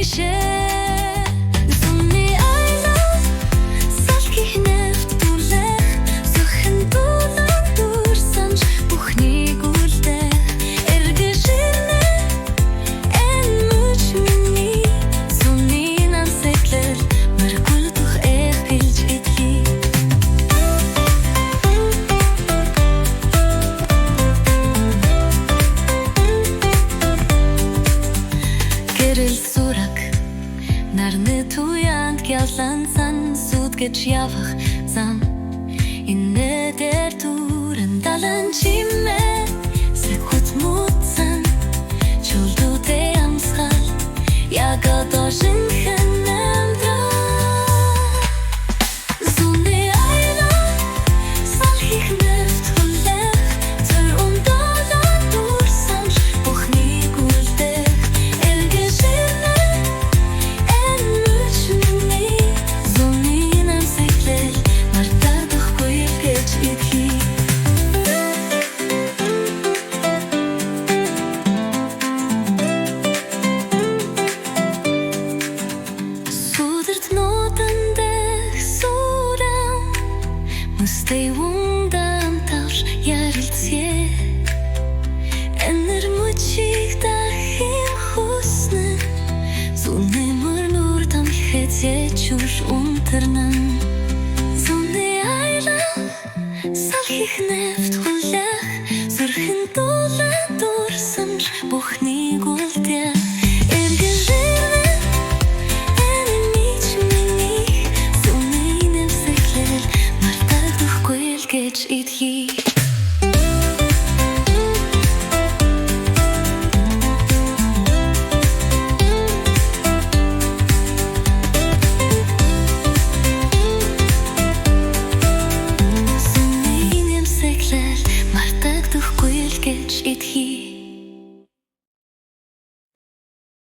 тише. Зуны айлан салхи нефт дулех зохин дулан дурсанж бухни гулде эргэжирне эн муч миний зуны нам секлер мэргул дух эхэлж идхи. Гэрэл сураг нарны туянд гялан сан сүдгэж явах зам инэ дээр түрэн далан чимээ сэхут мутсан чулдуутэй амсгал яг одоо шинхэн амьдрал. Зуны айлан салхих нефт хүлээх зөр ундалан дурсан бухны гүлдэх эргэжирне эн муч миний зуны нам секлэр мартардахгүй гэж идхи. Сүдэрт нотан дэх сүрэн мөстэй ундан тавш ярилцээ энэр мучиг дахин хүснэ зуны мөрнүр там хэзээ чуш унтарнан. Зуны айлан салхих нефт хүлээх зүрхэн дулан дурсамж бухны гүлдээ